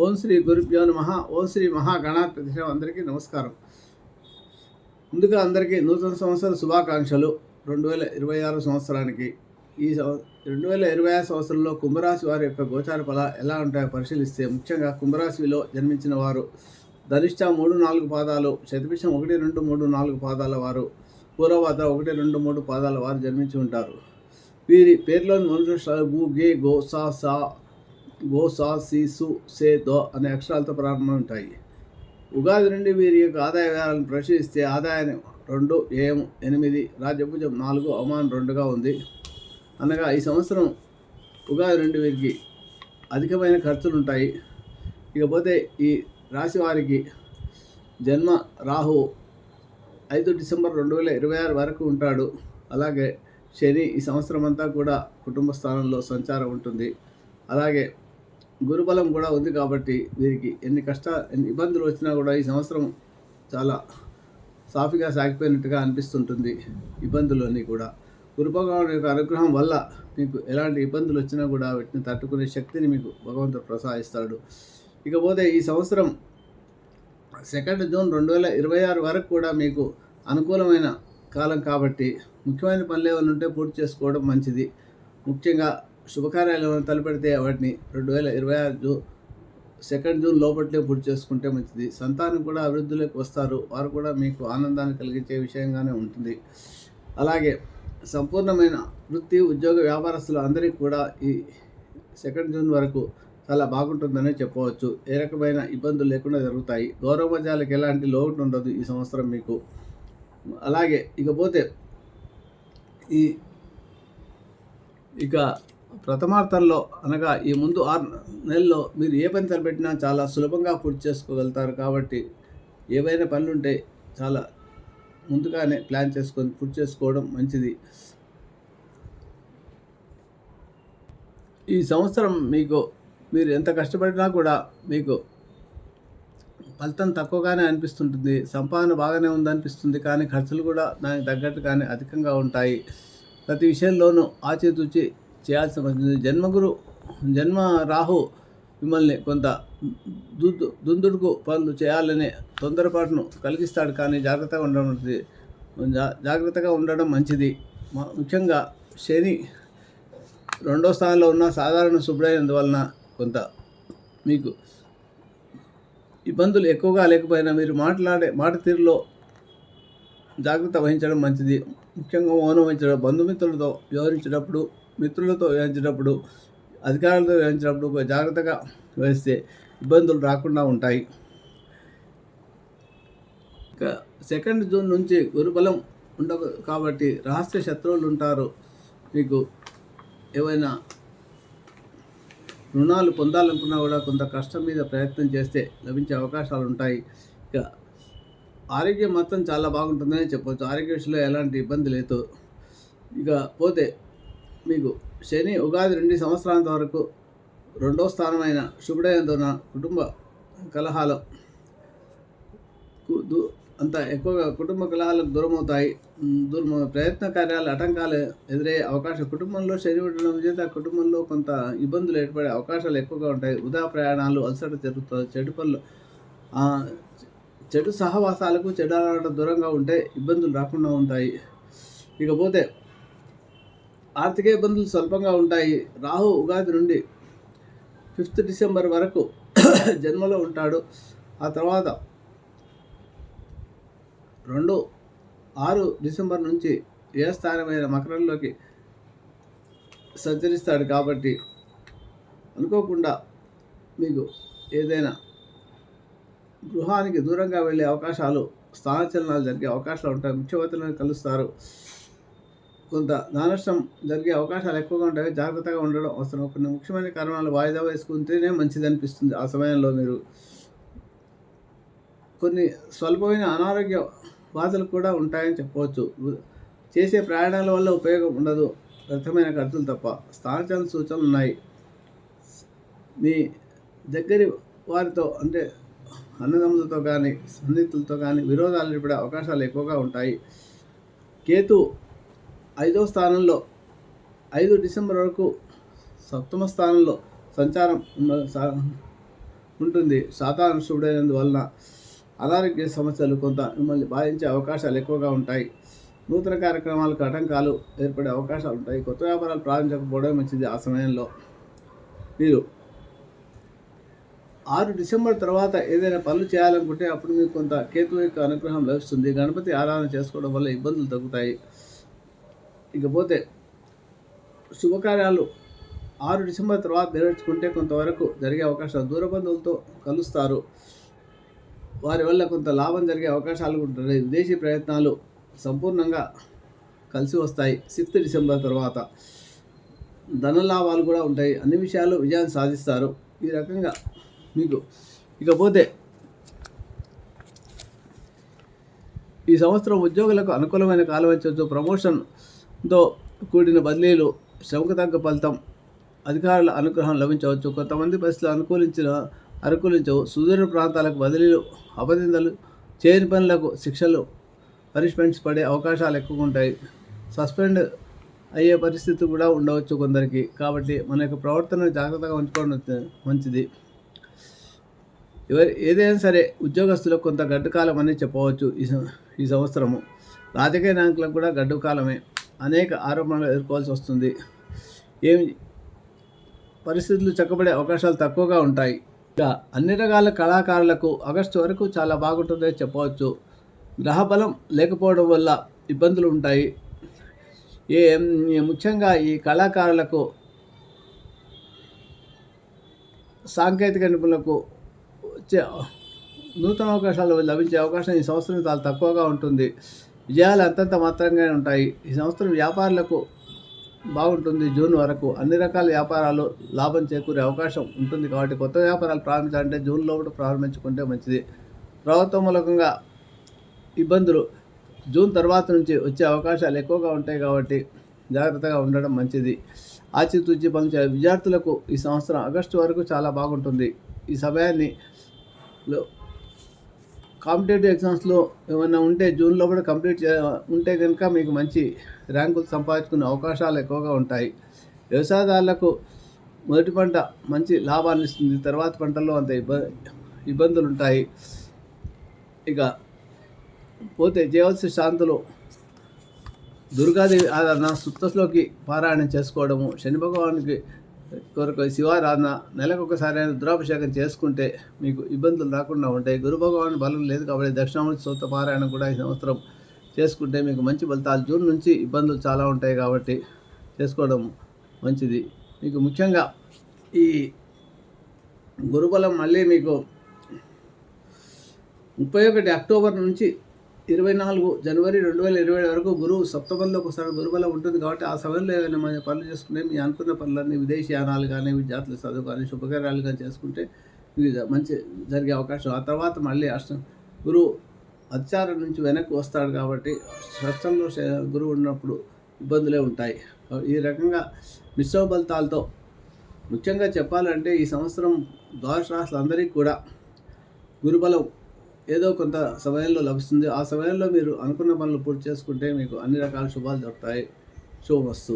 ఓం శ్రీ గురుభ్యో నమః. ఓం శ్రీ మహాగణాధిపతి అందరికీ నమస్కారం. ముందుగా అందరికీ నూతన సంవత్సర శుభాకాంక్షలు. 2026 సంవత్సరానికి ఈ 2026 సంవత్సరంలో కుంభరాశి వారి యొక్క గోచార ఫలాలు ఎలా ఉంటాయో పరిశీలిస్తే, ముఖ్యంగా కుంభరాశిలో జన్మించిన వారు ధనిష్ట 3-4 పాదాలు, శతభిషం 1, 2, 3, 4 పాదాల వారు, పూర్వభద్ర 1, 2, 3 పాదాల వారు జన్మించి ఉంటారు. వీరి పేర్లోని మొదటి గు, గే, గో, సా, సా, గో, సా, సి, సు, సే, దో అనే అక్షరాలతో ప్రారంభమై ఉంటాయి. ఉగాది నుండి వీరి యొక్క ఆదాయ వ్యయాలను పరిశీలిస్తే, ఆదాయం 2, వ్యయం 8, రాజ్యభుజం 4, అవమానం 2గా ఉంది. అనగా ఈ సంవత్సరం ఉగాది నుండి వీరికి అధికమైన ఖర్చులు ఉంటాయి. ఇకపోతే ఈ రాశి వారికి జన్మ రాహు 5 డిసెంబర్ 2026 వరకు ఉంటాడు. అలాగే శని ఈ సంవత్సరం అంతా కూడా కుటుంబ స్థానంలో సంచారం ఉంటుంది. అలాగే గురుబలం కూడా ఉంది. కాబట్టి వీరికి ఎన్ని ఇబ్బందులు వచ్చినా కూడా ఈ సంవత్సరం చాలా సాఫీగా సాగిపోయినట్టుగా అనిపిస్తుంటుంది. ఇబ్బందులన్నీ కూడా గురుభగవానుడి యొక్క అనుగ్రహం వల్ల మీకు ఎలాంటి ఇబ్బందులు వచ్చినా కూడా వీటిని తట్టుకునే శక్తిని మీకు భగవంతుడు ప్రసాదిస్తాడు. ఇకపోతే ఈ సంవత్సరం 2 జూన్ 2026 వరకు కూడా మీకు అనుకూలమైన కాలం కాబట్టి ముఖ్యమైన పనులు ఏమైనా ఉంటే పూర్తి చేసుకోవడం మంచిది. ముఖ్యంగా శుభకార్యాలు ఏమైనా తలపెడితే వాటిని 2026 2 జూన్ లోపట్లే పూర్తి చేసుకుంటే మంచిది. సంతానం కూడా అభివృద్ధిలోకి వస్తారు. వారు కూడా మీకు ఆనందాన్ని కలిగించే విషయంగానే ఉంటుంది. అలాగే సంపూర్ణమైన వృత్తి, ఉద్యోగ, వ్యాపారస్తులు అందరికీ కూడా ఈ 2 జూన్ వరకు చాలా బాగుంటుందనే చెప్పవచ్చు. ఏ రకమైన ఇబ్బందులు లేకుండా జరుగుతాయి. గౌరవ మధ్యాలకు ఎలాంటి లోటు ఉండదు ఈ సంవత్సరం మీకు. అలాగే ఇకపోతే ఇక ప్రథమార్థంలో అనగా ఈ ముందు 6 నెలల్లో మీరు ఏ పని తలపెట్టినా చాలా సులభంగా పూర్తి చేసుకోగలుగుతారు. కాబట్టి ఏవైనా పనులు ఉంటే చాలా ముందుగానే ప్లాన్ చేసుకొని పూర్తి చేసుకోవడం మంచిది. ఈ సంవత్సరం మీరు ఎంత కష్టపడినా కూడా మీకు ఫలితం తక్కువగానే అనిపిస్తుంటుంది. సంపాదన బాగానే ఉందనిపిస్తుంది, కానీ ఖర్చులు కూడా దానికి తగ్గట్టుగానే అధికంగా ఉంటాయి. ప్రతి విషయంలోనూ ఆచితూచి చేయాల్సి వస్తుంది. జన్మ రాహు మిమ్మల్ని కొంత దుందుడుకు పనులు చేయాలనే తొందరపాటును కలిగిస్తాడు. కానీ జాగ్రత్తగా ఉండడం మంచిది. ముఖ్యంగా శని 2వ స్థానంలో ఉన్న సాధారణ శుభ్రైనందువలన కొంత మీకు ఇబ్బందులు ఎక్కువగా లేకపోయినా మీరు మాట్లాడే మాట తీరులో జాగ్రత్త వహించడం మంచిది. ముఖ్యంగా మౌనం వహించడం, బంధుమిత్రులతో వ్యవహరించేటప్పుడు, మిత్రులతో వ్యవహరించేటప్పుడు, అధికారులతో వ్యవహరించేటప్పుడు జాగ్రత్తగా వహిస్తే ఇబ్బందులు రాకుండా ఉంటాయి. ఇక 2 జూన్ నుంచి గురుబలం ఉండదు కాబట్టి రహస్య శత్రువులు ఉంటారు. మీకు ఏవైనా రుణాలు పొందాలనుకున్నా కూడా కొంత కష్టం మీద ప్రయత్నం చేస్తే లభించే అవకాశాలు ఉంటాయి. ఇక ఆరోగ్యం మొత్తం చాలా బాగుంటుందని చెప్పవచ్చు. ఆరోగ్య విషయంలో ఎలాంటి ఇబ్బంది లేదు. ఇక పోతే మీకు శని ఉగాది 2 సంవత్సరాల వరకు 2వ స్థానమైన శుభుడైనందున కుటుంబ కలహాలు అంత ఎక్కువగా కుటుంబ కలహాలకు దూరమవుతాయి. ప్రయత్న కార్యాలు ఆటంకాలు ఎదురయ్యే అవకాశం, కుటుంబంలో శని ఉండడం చేత కుటుంబంలో కొంత ఇబ్బందులు ఏర్పడే అవకాశాలు ఎక్కువగా ఉంటాయి. వృధా ప్రయాణాలు, అలసట జరుగుతుంది. చెడు పనులు, చెడు సహవాసాలకు, చెడు అలవాటు దూరంగా ఉంటే ఇబ్బందులు రాకుండా ఉంటాయి. ఇకపోతే ఆర్థిక ఇబ్బందులు స్వల్పంగా ఉంటాయి. రాహు ఉగాది నుండి 5 డిసెంబర్ వరకు జన్మలో ఉంటాడు. ఆ తర్వాత 6 డిసెంబర్ నుంచి ఏ స్థానమైన మకరంలోకి సంచరిస్తాడు. కాబట్టి అనుకోకుండా మీకు ఏదైనా గృహానికి దూరంగా వెళ్ళే అవకాశాలు, స్థానచలనాలు జరిగే అవకాశాలు ఉంటాయి. ముఖ్యమంత్రులను కలుస్తారు. కొంత ధననష్టం జరిగే అవకాశాలు ఎక్కువగా ఉంటాయి. జాగ్రత్తగా ఉండడం అవసరం. కొన్ని ముఖ్యమైన కారణాలు వాయిదా వేసుకుంటేనే మంచిది అనిపిస్తుంది. ఆ సమయంలో మీరు కొన్ని స్వల్పమైన అనారోగ్య బాధలు కూడా ఉంటాయని చెప్పవచ్చు. చేసే ప్రయాణాల వల్ల ఉపయోగం ఉండదు, వ్యర్థమైన ఖర్చులు తప్ప. స్థానచలన సూచనలు ఉన్నాయి. మీ దగ్గరి వారితో అంటే అన్నదమ్ములతో కానీ, సన్నిహితులతో కానీ విరోధాలు ఏర్పడే అవకాశాలు ఎక్కువగా ఉంటాయి. కేతు 5వ స్థానంలో 5 డిసెంబర్ వరకు 7వ స్థానంలో సంచారం ఉంటుంది. సాధారణుడైనందువలన అనారోగ్య సమస్యలు కొంత మిమ్మల్ని బాధించే అవకాశాలు ఎక్కువగా ఉంటాయి. నూతన కార్యక్రమాలకు ఆటంకాలు ఏర్పడే అవకాశాలు ఉంటాయి. కొత్త వ్యాపారాలు ప్రారంభించకపోవడం మంచిది. ఆ సమయంలో మీరు 6 డిసెంబర్ తర్వాత ఏదైనా పనులు చేయాలనుకుంటే అప్పుడు మీకు కొంత కేతు యొక్క అనుగ్రహం లభిస్తుంది. గణపతి ఆరాధన చేసుకోవడం వల్ల ఇబ్బందులు తగ్గుతాయి. ఇకపోతే శుభకార్యాలు 6 డిసెంబర్ తర్వాత నెరవేర్చుకుంటే కొంతవరకు జరిగే అవకాశాలు, దూర బంధువులతో కలుస్తారు, వారి వల్ల కొంత లాభం జరిగే అవకాశాలు ఉంటాయి. విదేశీ ప్రయత్నాలు సంపూర్ణంగా కలిసి వస్తాయి. 6 డిసెంబర్ తర్వాత ధన లాభాలు కూడా ఉంటాయి. అన్ని విషయాల్లో విజయాన్ని సాధిస్తారు. ఈ రకంగా మీకు ఇకపోతే ఈ సంవత్సరం ఉద్యోగులకు అనుకూలమైన కాలం వచ్చి ప్రమోషన్తో కూడిన బదిలీలు, శ్రమకు తగ్గ ఫలితం, అధికారుల అనుగ్రహం లభించవచ్చు. కొంతమంది పరిస్థితులు అనుకూలించవు. సుదూర ప్రాంతాలకు బదిలీలు, అపనిందలు, చేయని పనులకు శిక్షలు, పనిష్మెంట్స్ పడే అవకాశాలు ఎక్కువగా ఉంటాయి. సస్పెండ్ అయ్యే పరిస్థితి కూడా ఉండవచ్చు కొందరికి. కాబట్టి మన యొక్క ప్రవర్తనను జాగ్రత్తగా ఉంచుకోవడం మంచిది. ఏదైనా సరే ఉద్యోగస్తులకు కొంత గడ్డు కాలం అని చెప్పవచ్చు. ఈ సంవత్సరము రాజకీయ నాయకులకు కూడా గడ్డు కాలమే. అనేక ఆరోపణలు ఎదుర్కోవాల్సి వస్తుంది. పరిస్థితులు చక్కబడే అవకాశాలు తక్కువగా ఉంటాయి. ఇక అన్ని రకాల కళాకారులకు ఆగస్టు వరకు చాలా బాగుంటుందని చెప్పవచ్చు. గ్రహబలం లేకపోవడం వల్ల ఇబ్బందులు ఉంటాయి. ముఖ్యంగా ఈ కళాకారులకు, సాంకేతిక నిపుణులకు వచ్చే నూతన అవకాశాలు లభించే అవకాశం ఈ సంవత్సరం చాలా తక్కువగా ఉంటుంది. విజయాలు అంతంత మాత్రంగానే ఉంటాయి. ఈ సంవత్సరం వ్యాపారులకు బాగుంటుంది. జూన్ వరకు అన్ని రకాల వ్యాపారాలు లాభం చేకూరే అవకాశం ఉంటుంది. కాబట్టి కొత్త వ్యాపారాలు ప్రారంభించాలంటే జూన్ లోపల ప్రారంభించుకుంటే మంచిది. ప్రభుత్వ మూలకంగా ఇబ్బందులు జూన్ తర్వాత నుంచి వచ్చే అవకాశాలు ఎక్కువగా ఉంటాయి. కాబట్టి జాగ్రత్తగా ఉండడం మంచిది. ఆచితూచి పనిచే విద్యార్థులకు ఈ సంవత్సరం ఆగస్టు వరకు చాలా బాగుంటుంది. ఈ సమయాన్ని కాంపిటేటివ్ ఎగ్జామ్స్లో ఏమైనా ఉంటే జూన్ లోపల కంప్లీట్ ఉంటే కనుక మీకు మంచి ర్యాంకులు సంపాదించుకునే అవకాశాలు ఎక్కువగా ఉంటాయి. వ్యవసాయదారులకు మొదటి పంట మంచి లాభాన్ని ఇస్తుంది. తర్వాత పంటల్లో అంత ఇబ్బందులు ఉంటాయి. ఇక పోతే చేయవలసిన శాంతులు, దుర్గాదేవి ఆరాధన, సుత్తస్లోకి పారాయణం చేసుకోవడము, శని భగవానికి కొరకు శివారాధన, నెలకొకసారి రుద్రాభిషేకం చేసుకుంటే మీకు ఇబ్బందులు రాకుండా ఉంటాయి. గురు భగవాన్ బలం లేదు కాబట్టి దక్షిణామూర్తి స్తోత్ర పారాయణం కూడా ఈ సంవత్సరం చేసుకుంటే మీకు మంచి ఫలితాలు. జూన్ నుంచి ఇబ్బందులు చాలా ఉంటాయి కాబట్టి చేసుకోవడం మంచిది. మీకు ముఖ్యంగా ఈ గురుబలం మళ్ళీ మీకు 31 అక్టోబర్ నుంచి 24 జనవరి 2020 వరకు గురువు సప్తమంలోకి వస్తాడు. గురుబలం ఉంటుంది కాబట్టి ఆ సమయంలో ఏమైనా మన పనులు చేసుకుంటే మీ అనుకున్న పనులన్నీ, విదేశీయానాలు కానీ, విద్యార్థుల చదువు కానీ, శుభకార్యాలు కానీ చేసుకుంటే మంచి జరిగే అవకాశం. ఆ తర్వాత మళ్ళీ గురువు అత్యారం నుంచి వెనక్కి వస్తాడు కాబట్టి షష్టంలో గురువు ఉన్నప్పుడు ఇబ్బందులే ఉంటాయి. ఈ రకంగా మిశ్రమ ఫలితాలతో ముఖ్యంగా చెప్పాలంటే ఈ సంవత్సరం ద్వాదశ రాశులందరికీ కూడా గురుబలం ఏదో కొంత సమయంలో లభిస్తుంది. ఆ సమయంలో మీరు అనుకున్న పనులు పూర్తి చేసుకుంటే మీకు అన్ని రకాల శుభాలు దొరుకుతాయి. శుభమస్తు.